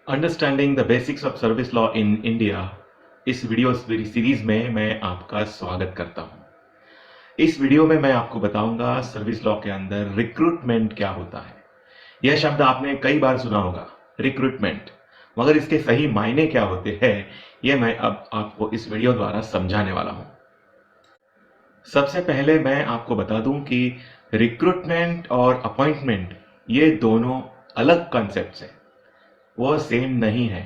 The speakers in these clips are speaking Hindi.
Understanding the basics of service law in India इस वीडियो सीरीज में मैं आपका स्वागत करता हूं। इस वीडियो में मैं आपको बताऊंगा सर्विस लॉ के अंदर रिक्रूटमेंट क्या होता है। यह शब्द आपने कई बार सुना होगा, रिक्रूटमेंट, मगर इसके सही मायने क्या होते हैं यह मैं अब आपको इस वीडियो द्वारा समझाने वाला हूं। सबसे पहले मैं आपको बता दूं कि रिक्रूटमेंट और अपॉइंटमेंट ये दोनों अलग कॉन्सेप्ट्स हैं, वो सेम नहीं है।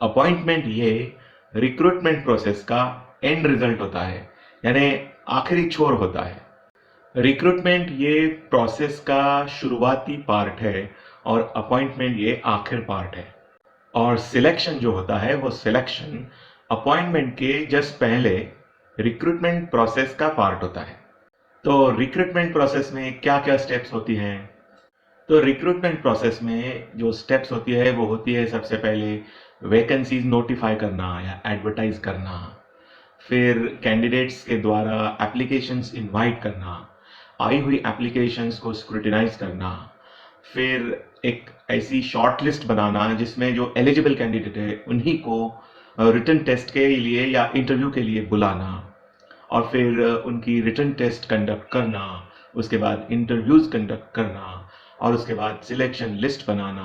अपॉइंटमेंट ये रिक्रूटमेंट प्रोसेस का एंड रिजल्ट होता है, यानी आखिरी छोर होता है। रिक्रूटमेंट ये प्रोसेस का शुरुआती पार्ट है और अपॉइंटमेंट ये आखिर पार्ट है। और सिलेक्शन जो होता है वो सिलेक्शन अपॉइंटमेंट के जस्ट पहले रिक्रूटमेंट प्रोसेस का पार्ट होता है। तो रिक्रूटमेंट प्रोसेस में क्या क्या स्टेप्स होती हैं? तो रिक्रूटमेंट प्रोसेस में जो स्टेप्स होती है वो होती है, सबसे पहले वैकेंसीज नोटिफाई करना या एडवर्टाइज करना, फिर कैंडिडेट्स के द्वारा एप्लीकेशंस इनवाइट करना, आई हुई एप्लीकेशंस को स्क्रूटिनाइज करना, फिर एक ऐसी शॉर्ट लिस्ट बनाना जिसमें जो एलिजिबल कैंडिडेट है उन्हीं को रिटन टेस्ट के लिए या इंटरव्यू के लिए बुलाना, और फिर उनकी रिटन टेस्ट कंडक्ट करना, उसके बाद इंटरव्यूज कंडक्ट करना, और उसके बाद सिलेक्शन लिस्ट बनाना।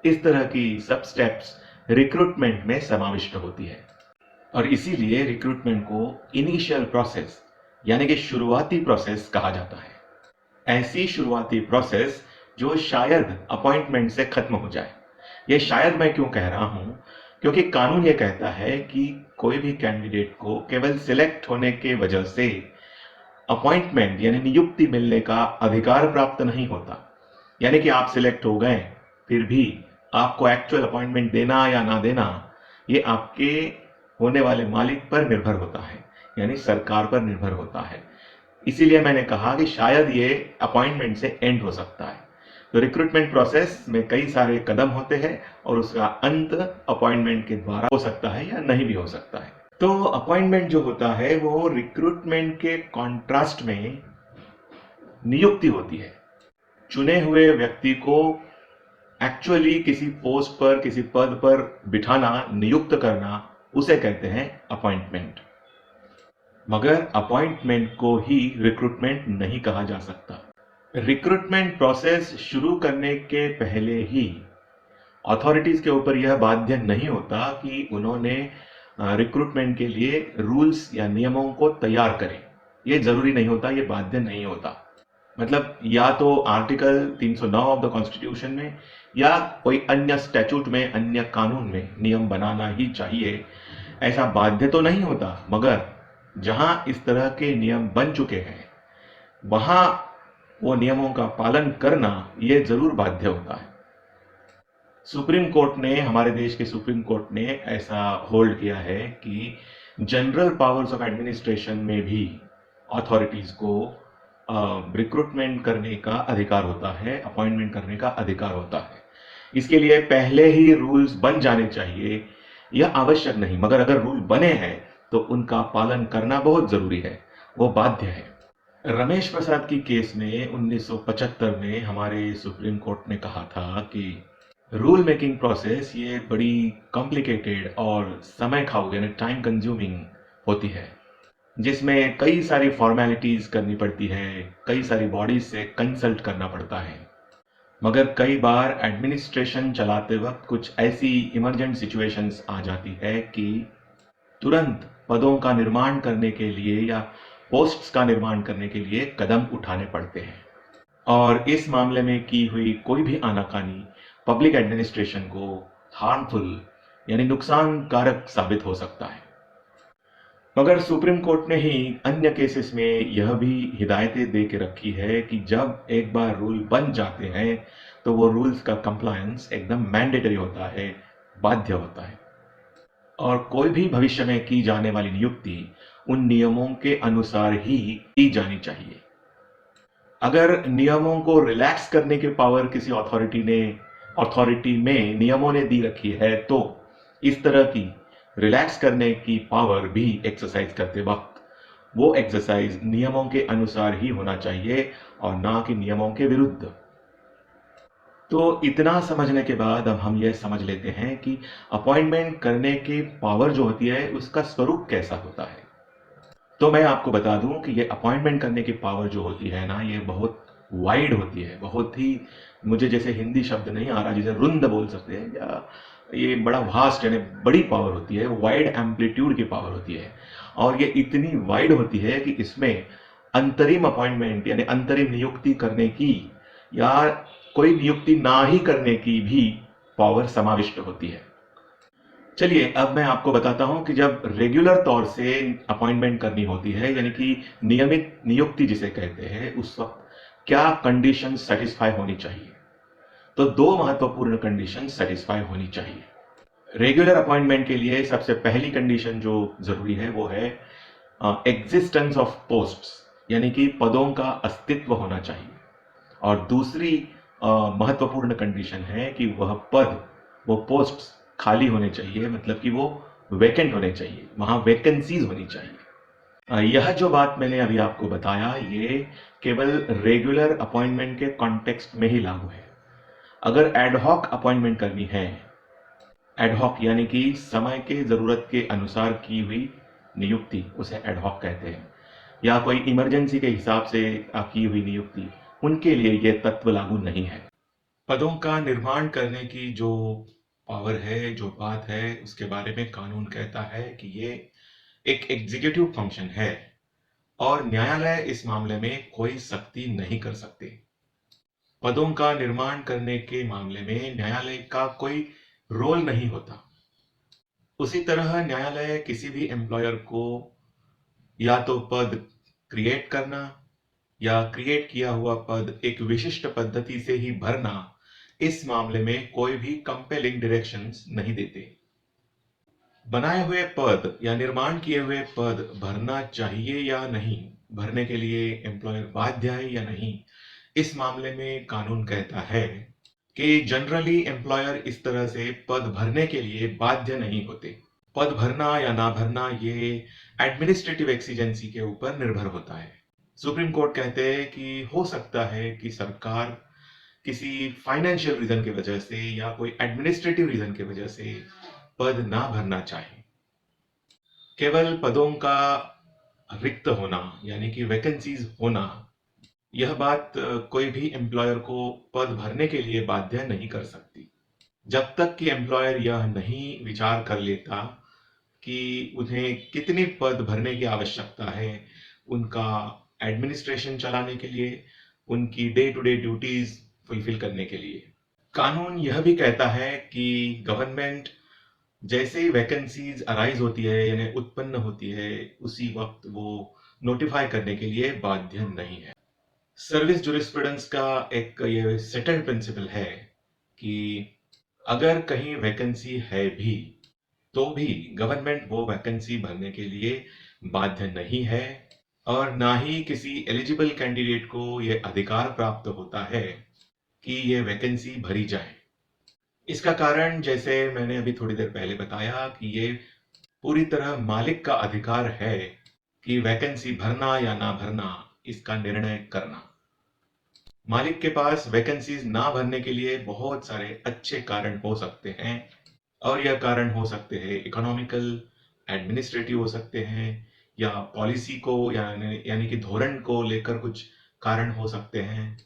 इस तरह की सब स्टेप्स रिक्रूटमेंट में समाविष्ट होती है और इसीलिए रिक्रूटमेंट को इनिशियल प्रोसेस यानी कि शुरुआती प्रोसेस कहा जाता है। ऐसी शुरुआती प्रोसेस जो शायद अपॉइंटमेंट से खत्म हो जाए। ये शायद मैं क्यों कह रहा हूं, क्योंकि कानून ये कहता है कि कोई भी कैंडिडेट को केवल सिलेक्ट होने के वजह से अपॉइंटमेंट यानी नियुक्ति मिलने का अधिकार प्राप्त नहीं होता। यानी कि आप सिलेक्ट हो गए, फिर भी आपको एक्चुअल अपॉइंटमेंट देना या ना देना ये आपके होने वाले मालिक पर निर्भर होता है, यानी सरकार पर निर्भर होता है। इसीलिए मैंने कहा कि शायद ये अपॉइंटमेंट से एंड हो सकता है। तो रिक्रूटमेंट प्रोसेस में कई सारे कदम होते हैं और उसका अंत अपॉइंटमेंट के द्वारा हो सकता है या नहीं भी हो सकता है। तो अपॉइंटमेंट जो होता है वो रिक्रूटमेंट के कॉन्ट्रास्ट में नियुक्ति होती है। चुने हुए व्यक्ति को एक्चुअली किसी पोस्ट पर, किसी पद पर बिठाना, नियुक्त करना, उसे कहते हैं अपॉइंटमेंट। मगर अपॉइंटमेंट को ही रिक्रूटमेंट नहीं कहा जा सकता। रिक्रूटमेंट प्रोसेस शुरू करने के पहले ही अथॉरिटीज के ऊपर यह बाध्य नहीं होता कि उन्होंने रिक्रूटमेंट के लिए रूल्स या नियमों को तैयार करें। यह जरूरी नहीं होता, यह बाध्य नहीं होता। मतलब या तो आर्टिकल 309 ऑफ द कॉन्स्टिट्यूशन में या कोई अन्य स्टैट्यूट में, अन्य कानून में नियम बनाना ही चाहिए, ऐसा बाध्य तो नहीं होता। मगर जहां इस तरह के नियम बन चुके हैं वहां वो नियमों का पालन करना ये जरूर बाध्य होता है। सुप्रीम कोर्ट ने, हमारे देश के सुप्रीम कोर्ट ने ऐसा होल्ड किया है कि जनरल पावर्स ऑफ एडमिनिस्ट्रेशन में भी अथॉरिटीज को रिक्रूटमेंट करने का अधिकार होता है, अपॉइंटमेंट करने का अधिकार होता है। इसके लिए पहले ही रूल्स बन जाने चाहिए, यह आवश्यक नहीं, मगर अगर रूल बने हैं तो उनका पालन करना बहुत जरूरी है, वो बाध्य है। रमेश प्रसाद की केस में 1975 में हमारे सुप्रीम कोर्ट ने कहा था कि रूल मेकिंग प्रोसेस ये बड़ी कॉम्प्लिकेटेड और समय खाऊ यानी टाइम कंज्यूमिंग होती है, जिसमें कई सारी फॉर्मेलिटीज करनी पड़ती है, कई सारी बॉडीज से कंसल्ट करना पड़ता है। मगर कई बार एडमिनिस्ट्रेशन चलाते वक्त कुछ ऐसी इमरजेंट सिचुएशंस आ जाती है कि तुरंत पदों का निर्माण करने के लिए या पोस्ट्स का निर्माण करने के लिए कदम उठाने पड़ते हैं, और इस मामले में की हुई कोई भी आनाकानी पब्लिक एडमिनिस्ट्रेशन को हार्मफुल यानी नुकसानकारक साबित हो सकता है। मगर सुप्रीम कोर्ट ने ही अन्य केसेस में यह भी हिदायतें दे के रखी है कि जब एक बार रूल बन जाते हैं तो वो रूल्स का कंप्लायंस एकदम मैंडेटरी होता है, बाध्य होता है, और कोई भी भविष्य में की जाने वाली नियुक्ति उन नियमों के अनुसार ही की जानी चाहिए। अगर नियमों को रिलैक्स करने के पावर किसी अथॉरिटी में नियमों ने दी रखी है तो इस तरह की रिलैक्स करने की पावर भी एक्सरसाइज करते वक्त वो एक्सरसाइज नियमों के अनुसार ही होना चाहिए और ना कि नियमों के विरुद्ध। तो इतना समझने के बाद अब हम यह समझ लेते हैं कि अपॉइंटमेंट करने की पावर जो होती है उसका स्वरूप कैसा होता है। तो मैं आपको बता दूं कि ये अपॉइंटमेंट करने की पावर जो होती है ना, ये बहुत वाइड होती है, बहुत ही, मुझे जैसे हिंदी शब्द नहीं आ रहा, जिसे रुंद बोल सकते हैं, या ये बड़ा वास्ट यानी बड़ी पावर होती है, वाइड एम्पलीट्यूड की पावर होती है। और ये इतनी वाइड होती है कि इसमें अंतरिम अपॉइंटमेंट यानी अंतरिम नियुक्ति करने की या कोई नियुक्ति ना ही करने की भी पावर समाविष्ट होती है। चलिए अब मैं आपको बताता हूं कि जब रेगुलर तौर से अपॉइंटमेंट करनी होती है, यानी कि नियमित नियुक्ति जिसे कहते हैं, उस वक्त क्या कंडीशन सेटिस्फाई होनी चाहिए। तो दो महत्वपूर्ण कंडीशन सेटिस्फाई होनी चाहिए। रेगुलर अपॉइंटमेंट के लिए सबसे पहली कंडीशन जो जरूरी है वो है एग्जिस्टेंस ऑफ पोस्ट्स, यानी कि पदों का अस्तित्व होना चाहिए। और दूसरी महत्वपूर्ण कंडीशन है कि वह पद, वो पोस्ट्स खाली होने चाहिए, मतलब कि वो वैकेंट होने चाहिए, वहां वैकेंसीज होनी चाहिए। यह जो बात मैंने अभी आपको बताया ये केवल रेगुलर अपॉइंटमेंट के कॉन्टेक्स्ट में ही लागू है। अगर एडहॉक अपॉइंटमेंट करनी है, एडहॉक यानी कि समय के जरूरत के अनुसार की हुई नियुक्ति, उसे एडहॉक कहते हैं, या कोई इमरजेंसी के हिसाब से की हुई नियुक्ति, उनके लिए यह तत्व लागू नहीं है। पदों का निर्माण करने की जो पावर है, जो बात है, उसके बारे में कानून कहता है कि ये एक एग्जीक्यूटिव फंक्शन है और न्यायालय इस मामले में कोई सख्ती नहीं कर सकते। पदों का निर्माण करने के मामले में न्यायालय का कोई रोल नहीं होता। उसी तरह न्यायालय किसी भी एम्प्लॉयर को या तो पद क्रिएट करना या क्रिएट किया हुआ पद एक विशिष्ट पद्धति से ही भरना, इस मामले में कोई भी कंपेलिंग डायरेक्शंस नहीं देते। बनाए हुए पद या निर्माण किए हुए पद भरना चाहिए या नहीं, भरने के लिए एम्प्लॉयर बाध्य है या नहीं, इस मामले में कानून कहता है कि जनरली एम्प्लॉयर इस तरह से पद भरने के लिए बाध्य नहीं होते। पद भरना या ना भरना ये एडमिनिस्ट्रेटिव एक्सीजेंसी के ऊपर निर्भर होता है। सुप्रीम कोर्ट कहते हैं कि हो सकता है कि सरकार किसी फाइनेंशियल रीजन की वजह से या कोई एडमिनिस्ट्रेटिव रीजन की वजह से पद ना भरना चाहे। केवल पदों का रिक्त होना यानी कि वैकेंसीज होना, यह बात कोई भी एम्प्लॉयर को पद भरने के लिए बाध्य नहीं कर सकती, जब तक कि एम्प्लॉयर यह नहीं विचार कर लेता कि उन्हें कितने पद भरने की आवश्यकता है उनका एडमिनिस्ट्रेशन चलाने के लिए, उनकी day to day duties fulfil करने के लिए। कानून यह भी कहता है कि गवर्नमेंट जैसे ही वैकेंसीज अराइज होती है यानी उत्पन्न होती है, उसी वक्त वो नोटिफाई करने के लिए बाध्य नहीं है। सर्विस जुरिस्प्रूडेंस का एक ये सेटल्ड प्रिंसिपल है कि अगर कहीं वैकेंसी है भी तो भी गवर्नमेंट वो वैकेंसी भरने के लिए बाध्य नहीं है और ना ही किसी एलिजिबल कैंडिडेट को ये अधिकार प्राप्त होता है कि ये वैकेंसी भरी जाए। इसका कारण जैसे मैंने अभी थोड़ी देर पहले बताया कि ये पूरी तरह मालिक का अधिकार है कि वैकेंसी भरना या ना भरना इसका निर्णय करना। मालिक के पास वैकेंसीज ना भरने के लिए बहुत सारे अच्छे कारण हो सकते हैं और यह कारण हो सकते हैं इकोनॉमिकल, एडमिनिस्ट्रेटिव हो सकते हैं, या पॉलिसी को यानी कि धोरण को लेकर कुछ कारण हो सकते हैं,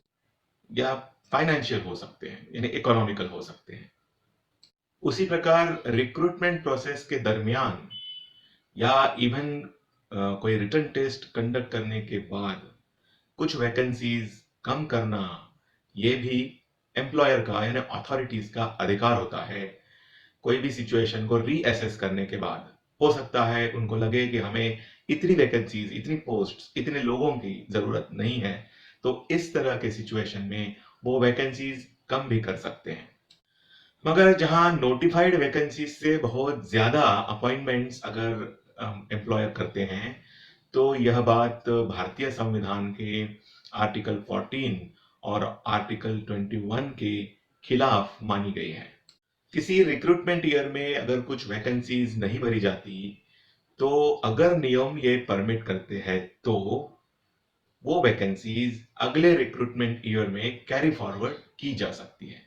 या फाइनेंशियल हो सकते हैं यानी इकोनॉमिकल हो सकते हैं। उसी प्रकार रिक्रूटमेंट प्रोसेस के दरमियान या इवन कोई रिटन टेस्ट कंडक्ट करने के बाद कुछ वैकेंसीज कम करना, ये भी एम्प्लॉयर का यानी अथॉरिटीज का अधिकार होता है। कोई भी सिचुएशन को रीअसेस करने के बाद हो सकता है उनको लगे कि हमें इतनी वैकेंसीज, इतनी पोस्ट्स, इतने लोगों की जरूरत नहीं है, तो इस तरह के सिचुएशन में वो वैकेंसीज कम भी कर सकते हैं। मगर जहां नोटिफाइड वैकेंसीज से बहुत ज्यादा अपॉइंटमेंट्स अगर एम्प्लॉयर करते हैं, तो यह बात भारतीय संविधान के आर्टिकल 14 और आर्टिकल 21 के खिलाफ मानी गई है। किसी रिक्रूटमेंट ईयर में अगर कुछ वैकेंसीज नहीं भरी जाती, तो अगर नियम ये परमिट करते हैं तो वो वैकेंसीज अगले रिक्रूटमेंट ईयर में कैरी फॉरवर्ड की जा सकती है।